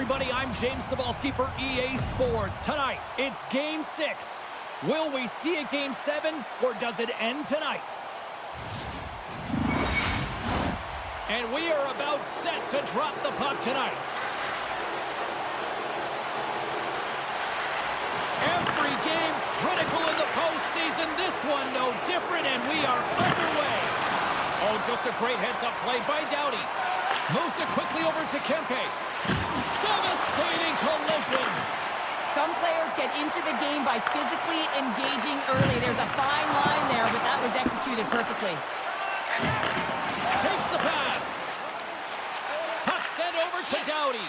everybody. I'm James Cebulski for EA Sports. Tonight, it's Game 6. Will we see a Game 7, or does it end tonight? And we are about set to drop the puck tonight. Every game critical in the postseason. This one no different, and we are underway. Oh, just a great heads-up play by Doughty. Moves it quickly over to Kempe. Devastating collision. Some players get into the game by physically engaging early. There's a fine line there, but that was executed perfectly. Takes the pass. Puck sent over to Doughty.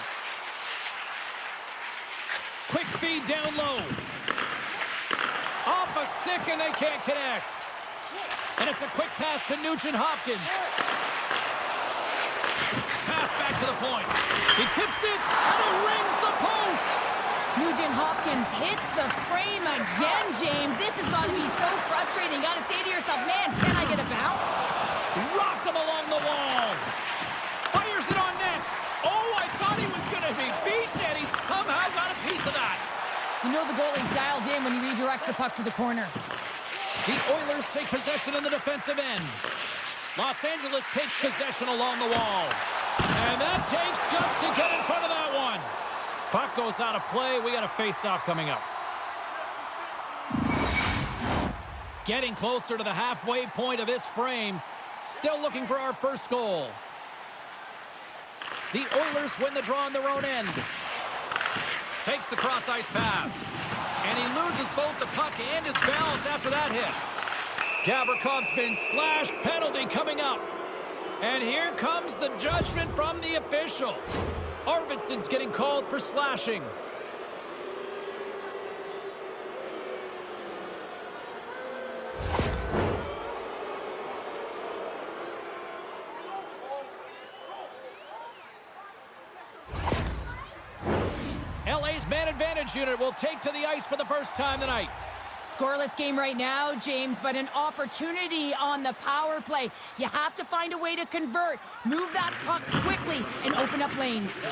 Quick feed down low. Off a stick, and they can't connect. And it's a quick pass to Nugent-Hopkins. Pass back to the point. He tips it, and it rings the post. Nugent-Hopkins hits the frame again, James. This has got to be so frustrating. You got to say to yourself, man, can I get a bounce? Rocked him along the wall. Fires it on net. Oh, I thought he was going to be beaten, and he somehow got a piece of that. You know the goalie's dialed in when he redirects the puck to the corner. The Oilers take possession in the defensive end. Los Angeles takes possession along the wall. And that takes guts to get in front of that one. Puck goes out of play. We got a face-off coming up. Getting closer to the halfway point of this frame. Still looking for our first goal. The Oilers win the draw on their own end. Takes the cross-ice pass. And he loses both the puck and his balance after that hit. Gavrikov's been slashed. Penalty coming up. And here comes the judgment from the official. Arvidsson's getting called for slashing. LA's man advantage unit will take to the ice for the first time tonight. Scoreless game right now, James, but an opportunity on the power play. You have to find a way to convert, move that puck quickly, and open up lanes.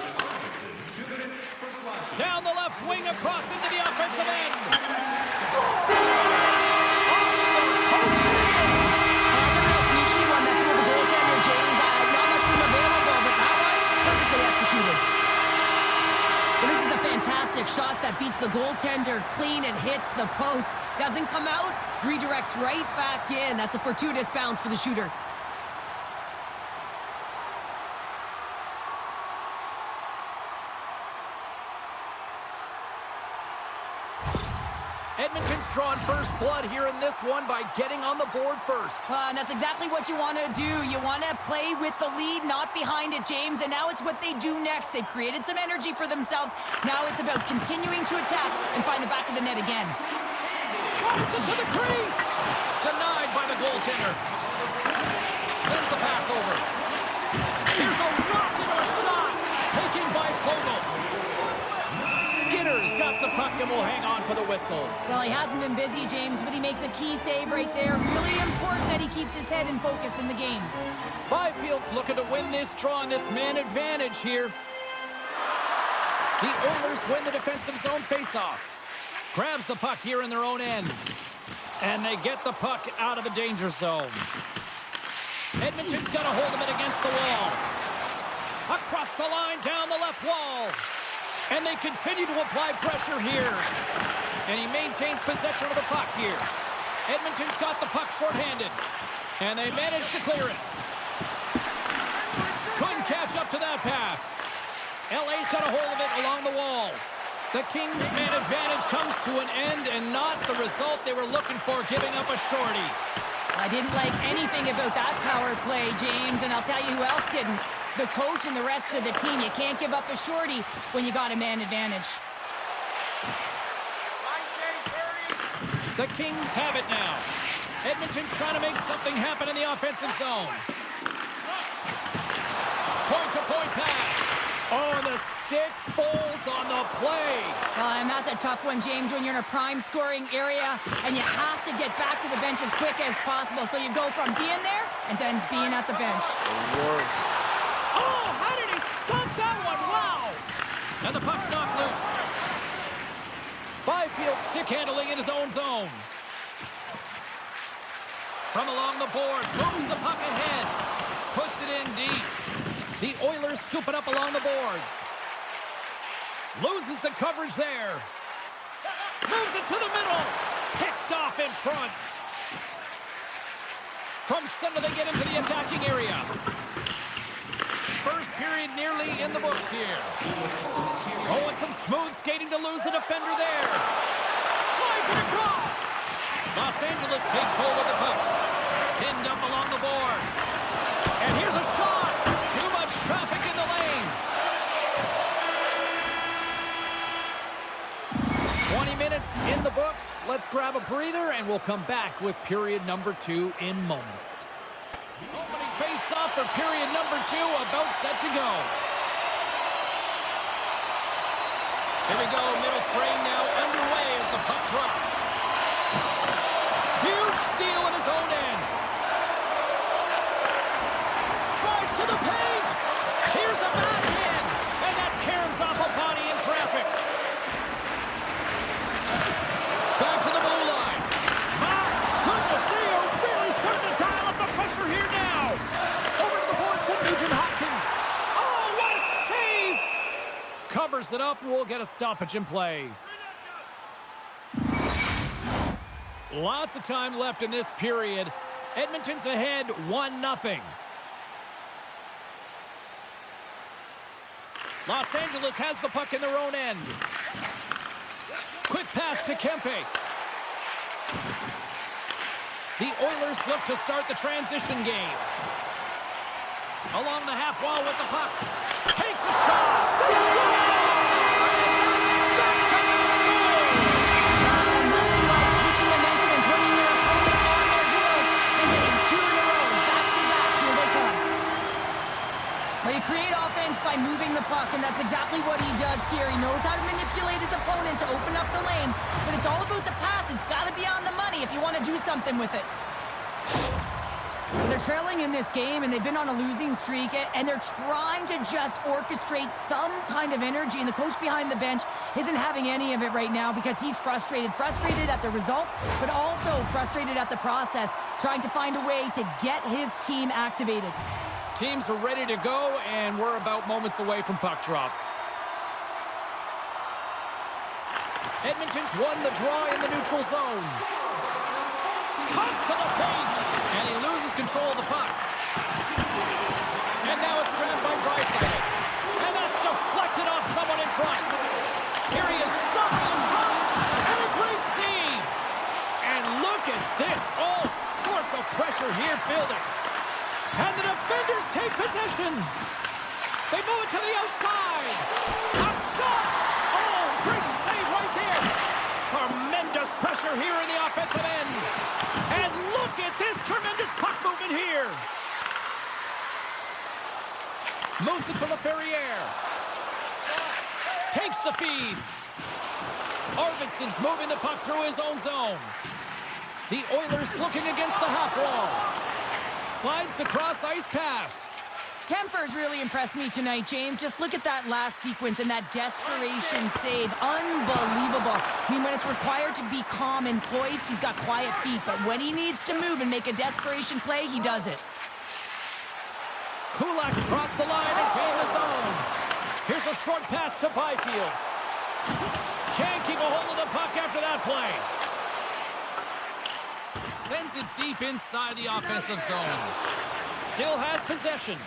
Down the left wing, across into the offensive end. Score! That's a real sneaky one that fooled the goaltender, James. Not much room available, but that one, perfectly executed. Well, this is a fantastic shot that beats the goaltender clean and hits the post. Doesn't come out, redirects right back in. That's a fortuitous bounce for the shooter. Edmonton's drawn first blood here in this one by getting on the board first. And that's exactly what you want to do. You want to play with the lead, not behind it, James. And now it's what they do next. They've created some energy for themselves. Now it's about continuing to attack and find the back of the net again. Drops it to the crease. Denied by the goaltender. Sends the pass over. Here's a rocket of a shot. Taken by Fogle. Skinner's got the puck and will hang on for the whistle. Well, he hasn't been busy, James, but he makes a key save right there. Really important that he keeps his head in focus in the game. Byfield's looking to win this draw on this man advantage here. The Oilers win the defensive zone faceoff. Grabs the puck here in their own end. And they get the puck out of the danger zone. Edmonton's got a hold of it against the wall. Across the line, down the left wall. And they continue to apply pressure here. And he maintains possession of the puck here. Edmonton's got the puck shorthanded. And they manage to clear it. Couldn't catch up to that pass. LA's got a hold of it along the wall. The Kings' man advantage comes to an end, and not the result they were looking for, giving up a shorty. I didn't like anything about that power play, James, and I'll tell you who else didn't. The coach and the rest of the team. You can't give up a shorty when you got a man advantage. The Kings have it now. Edmonton's trying to make something happen in the offensive zone. Point-to-point pass. Oh, the stick folds on the play. And that's a tough one, James, when you're in a prime scoring area and you have to get back to the bench as quick as possible. So you go from being there and then being at the bench. The worst. Oh, how did he stop that one? Wow. And the puck's knocked loose. Byfield stick handling in his own zone. From along the boards, moves the puck ahead. Puts it in deep. The Oilers scoop it up along the boards. Loses the coverage there. Moves it to the middle. Picked off in front. From center, they get into the attacking area. First period nearly in the books here. Oh, and some smooth skating to lose the defender there. Slides it across. Los Angeles takes hold of the puck. Pinned up along the boards. And here's a shot. Too much traffic in the lane. 20 minutes in the books. Let's grab a breather, and we'll come back with period number 2 in moments. Opening face-off for period number 2, about set to go. Here we go, middle frame now underway as the puck drops. Huge steal in his own end. Drives to the paint. Here's a backhand, and that caroms off a body in traffic. Back to the blue line. My goodness, they are really starting to dial up the pressure here now. Over to the boards to Nugent Hopkins. Oh, what a save! Covers it up, and we'll get a stoppage in play. Lots of time left in this period. Edmonton's ahead 1-0. Los Angeles has the puck in their own end. Quick pass to Kempe. The Oilers look to start the transition game. Along the half wall with the puck. Takes a shot. They score! And that's back to back goals! Nothing like switching momentum and putting your opponent on their heels and getting 2 in a row. Back to back. Here they come. Well, you create offense by moving the puck, and that's exactly what he does here. He knows how to manipulate his opponent to open up the lane, but it's all about the pass. It's got to be on the money if you want to do something with it. They're trailing in this game, and they've been on a losing streak, and they're trying to just orchestrate some kind of energy, and the coach behind the bench isn't having any of it right now because he's frustrated at the result, but also frustrated at the process, trying to find a way to get his team activated. Teams are ready to go, and we're about moments away from puck drop. Edmonton's won the draw in the neutral zone. Comes to the paint, and he loses control of the puck. And now it's grabbed by Draisaitl. And that's deflected off someone in front. Here he is, shot in front, and a great save. And look at this, all sorts of pressure here building. And the defenders take possession. They move it to the outside. A shot! Oh, great save right there. Tremendous pressure here in the offensive end. And look at this tremendous puck movement here. Moves it to LaFerriere. Takes the feed. Arvidsson's moving the puck through his own zone. The Oilers looking against the half wall. Slides the cross-ice pass. Kemper's really impressed me tonight, James. Just look at that last sequence and that desperation save. Unbelievable. I mean, when it's required to be calm and poised, he's got quiet feet. But when he needs to move and make a desperation play, he does it. Kulak's crossed the line and gained the zone. Here's a short pass to Byfield. Can't keep a hold of the puck after that play. Sends it deep inside the offensive zone. Still has possession.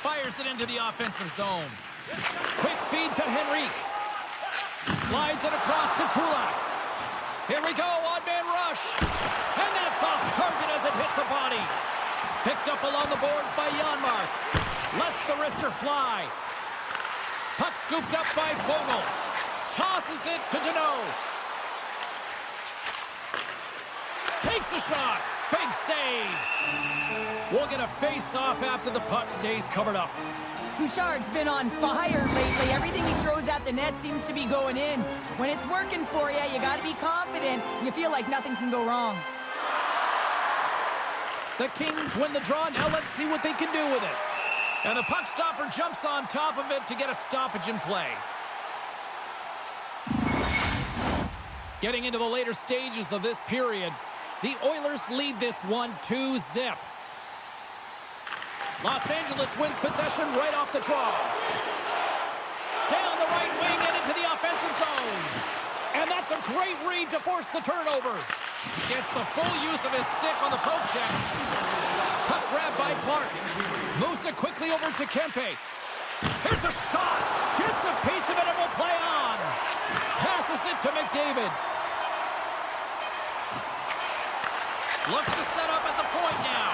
Fires it into the offensive zone. Quick feed to Henrique. Slides it across to Kulak. Here we go, odd-man rush. And that's off target as it hits a body. Picked up along the boards by Janmark. Lets the wrister fly. Puck scooped up by Vogel. Tosses it to Deneau. Takes a shot. Big save. We'll get a face-off after the puck stays covered up. Bouchard's been on fire lately. Everything he throws at the net seems to be going in. When it's working for you, you got to be confident. You feel like nothing can go wrong. The Kings win the draw. Now let's see what they can do with it. And the puck stopper jumps on top of it to get a stoppage in play. Getting into the later stages of this period, the Oilers lead this one 2-0. Los Angeles wins possession right off the draw. Down the right wing and into the offensive zone. And that's a great read to force the turnover. Gets the full use of his stick on the poke check. Puck grabbed by Clark. Moves it quickly over to Kempe. Here's a shot. Gets a piece of it and will play on. Passes it to McDavid. Looks to set up at the point now.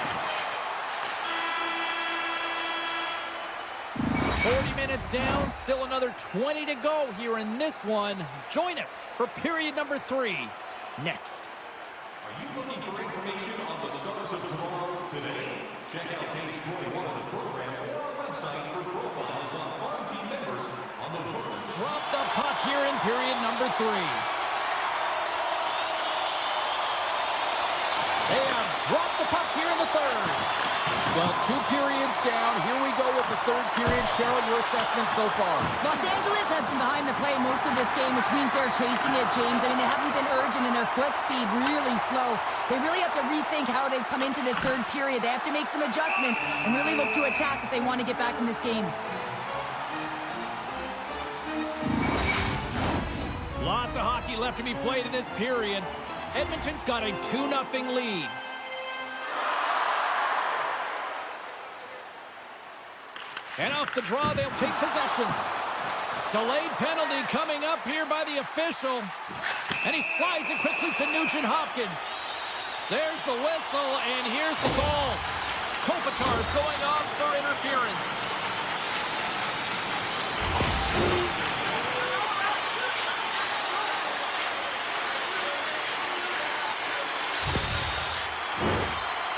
40 minutes down, still another 20 to go here in this one. Join us for period number 3 next. Are you looking for information on the stars of tomorrow today? Check out page 21 of the program or our website for profiles on farm team members on the Vernon. Drop the puck here in period number 3. They have dropped the puck here in the third. Well, 2 periods down. Here we go with the third period. Cheryl, your assessment so far? Los Angeles has been behind the play most of this game, which means they're chasing it, James. I mean, they haven't been urgent and their foot speed really slow. They really have to rethink how they've come into this third period. They have to make some adjustments and really look to attack if they want to get back in this game. Lots of hockey left to be played in this period. Edmonton's got a 2-0 lead. And off the draw, they'll take possession. Delayed penalty coming up here by the official. And he slides it quickly to Nugent-Hopkins. There's the whistle, and here's the goal. Kopitar's going off for interference.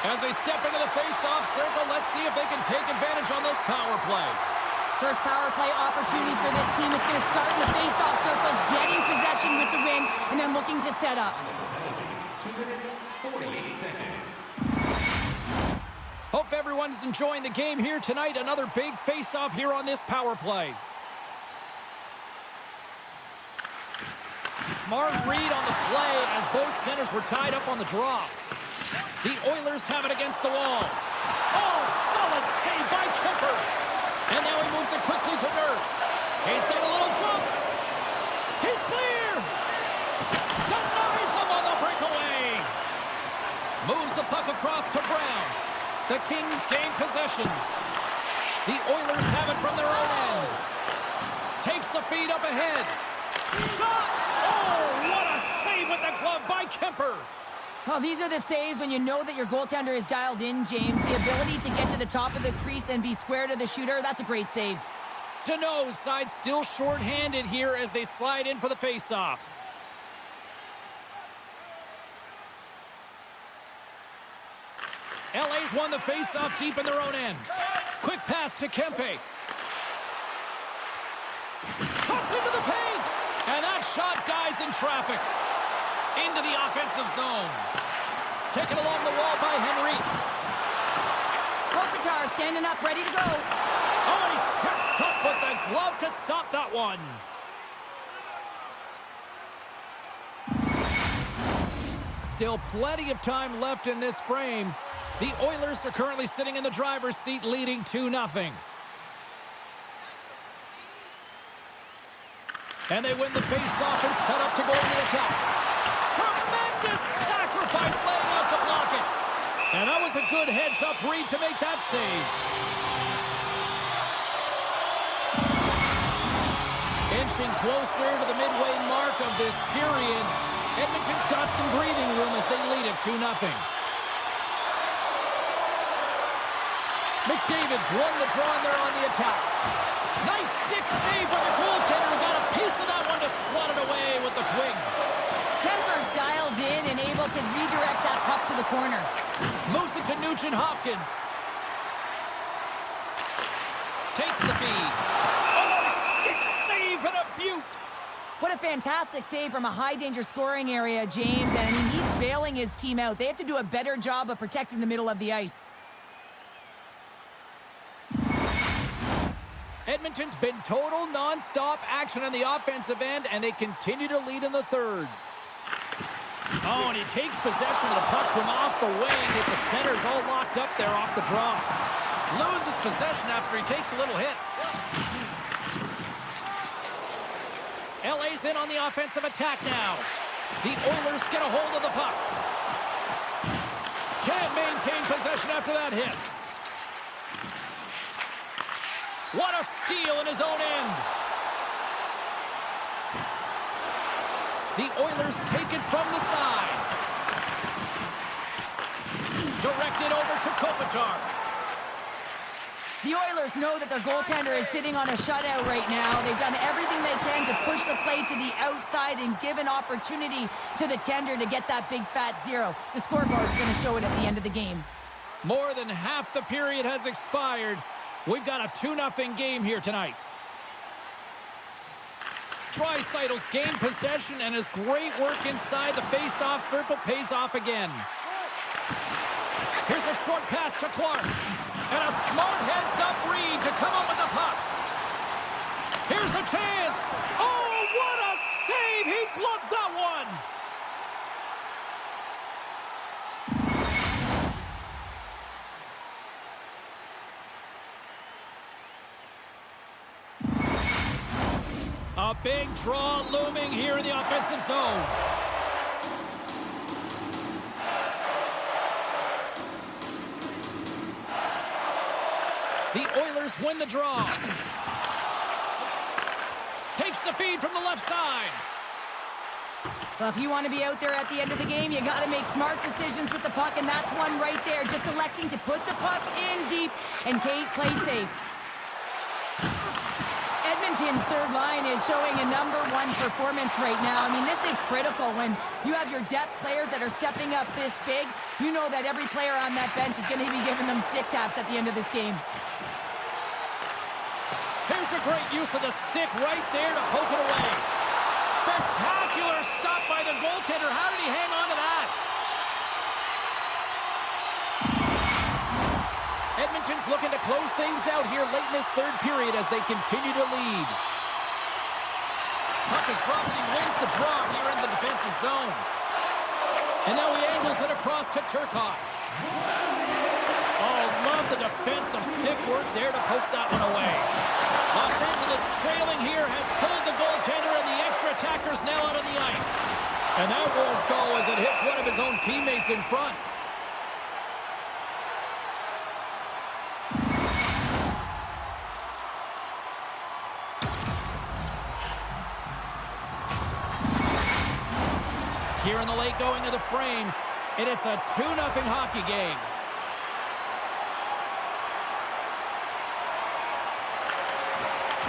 As they step into the face-off circle, let's see if they can take advantage on this power play. First power play opportunity for this team. It's going to start in the face-off circle, getting possession with the win, and then looking to set up. 2 minutes, 48 seconds. Hope everyone's enjoying the game here tonight. Another big face-off here on this power play. Smart read on the play as both centers were tied up on the draw. The Oilers have it against the wall. Oh, solid save by Kemper. And now he moves it quickly to Nurse. He's got a little jump. He's clear. Denies him on the breakaway. Moves the puck across to Brown. The Kings gain possession. The Oilers have it from their own end. Takes the feed up ahead. Shot! Oh, what a save with the glove by Kemper. Oh, these are the saves when you know that your goaltender is dialed in, James. The ability to get to the top of the crease and be square to the shooter, that's a great save. Deneau's side still short-handed here as they slide in for the face-off. LA's won the face-off deep in their own end. Quick pass to Kempe. Cuts into the paint! And that shot dies in traffic. Into the offensive zone. Taken along the wall by Henrique. Kopitar standing up, ready to go. Oh, he steps up with the glove to stop that one. Still plenty of time left in this frame. The Oilers are currently sitting in the driver's seat, leading 2-0. And they win the face-off and set up to go to the attack. Tremendous sacrifice laying out to block it. And that was a good heads-up read to make that save. Inching closer to the midway mark of this period. Edmonton's got some breathing room as they lead it 2-0. McDavid's won the draw and they're on the attack. Nice stick save by the goaltender. Got a piece of that one to swat it away with the twig. Kemper's dialed in and able to redirect that puck to the corner. Moves it to Nugent-Hopkins. Takes the feed. Oh, stick save and a beaut. What a fantastic save from a high-danger scoring area, James. And I mean, he's bailing his team out. They have to do a better job of protecting the middle of the ice. Edmonton's been total non-stop action on the offensive end, and they continue to lead in the third. Oh, and he takes possession of the puck from off the wing with the centers all locked up there off the draw. Loses possession after he takes a little hit. LA's in on the offensive attack now. The Oilers get a hold of the puck. Can't maintain possession after that hit. What a steal in his own end. The Oilers take it from the side. Directed over to Kopitar. The Oilers know that their goaltender is sitting on a shutout right now. They've done everything they can to push the play to the outside and give an opportunity to the tender to get that big fat zero. The scoreboard's going to show it at the end of the game. More than half the period has expired. We've got a 2-0 game here tonight. Draisaitl's gained possession, and his great work inside the face-off circle pays off again. Here's a short pass to Clark. And a smart heads-up read to come up with the puck. Here's a chance. Oh, what a save! He gloved that one. A big draw looming here in the offensive zone. The Oilers win the draw. Takes the feed from the left side. Well, if you want to be out there at the end of the game, you got to make smart decisions with the puck, and that's one right there. Just electing to put the puck in deep and play safe. Edmonton's third line is showing a #1 performance right now. I mean, this is critical when you have your depth players that are stepping up this big. You know that every player on that bench is going to be giving them stick taps at the end of this game. Here's a great use of the stick right there to poke it away. Spectacular stop by the goaltender. How did he hang on to that? Edmonton's looking to close things out here late in this third period as they continue to lead. Puck is dropped and he wins the draw here in the defensive zone. And now he angles it across to Turcotte. Oh, love the defensive stick work there to poke that one away. Los Angeles trailing here has pulled the goaltender, and the extra attacker's now out on the ice. And that won't go as it hits one of his own teammates in front. Here in the late going to the frame, and it's a 2-0 hockey game.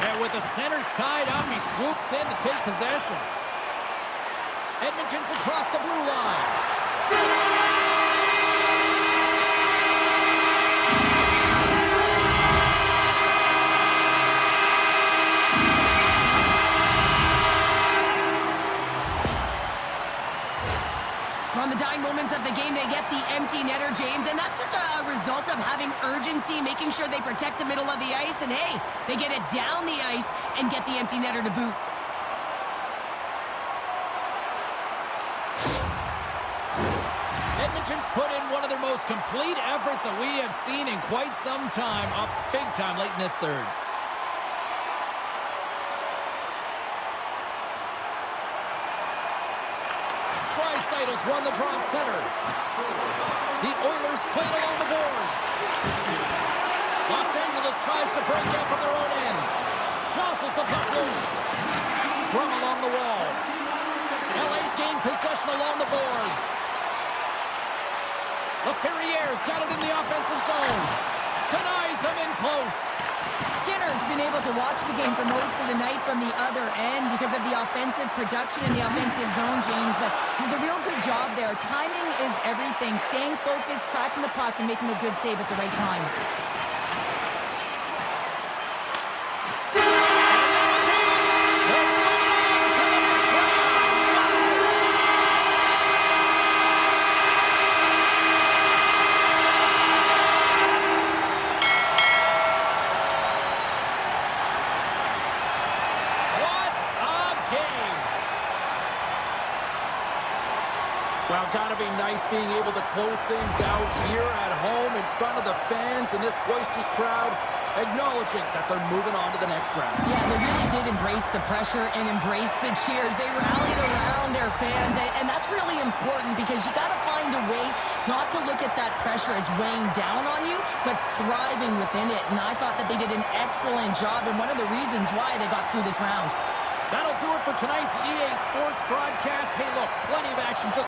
And with the centers tied up, he swoops in to take possession. Edmonton's across the blue line. On the dying moments of the game, they get the empty netter, James, and that's just a result of having urgency, making sure they protect the middle of the ice, and hey, they get it down the ice and get the empty netter to boot. Edmonton's put in one of their most complete efforts that we have seen in quite some time, up big time late in this third. Draisaitl's won the draw at center. The Oilers play it along the boards. Los Angeles tries to break out from their own end. Jostles the puck loose. Scrum along the wall. LA's gained possession along the boards. LaFerriere's got it in the offensive zone. Denies them in close. Skinner's been able to watch the game for most of the night from the other end because of the offensive production in the offensive zone, James, but he's a real good job there. Timing is everything. Staying focused, tracking the puck, and making a good save at the right time. Well, gotta be nice being able to close things out here at home in front of the fans and this boisterous crowd, acknowledging that they're moving on to the next round. Yeah, they really did embrace the pressure and embrace the cheers. They rallied around their fans, and that's really important because you got to find a way not to look at that pressure as weighing down on you, but thriving within it. And I thought that they did an excellent job, and one of the reasons why they got through this round. That'll do it for tonight's EA Sports broadcast. Hey, look, plenty of action just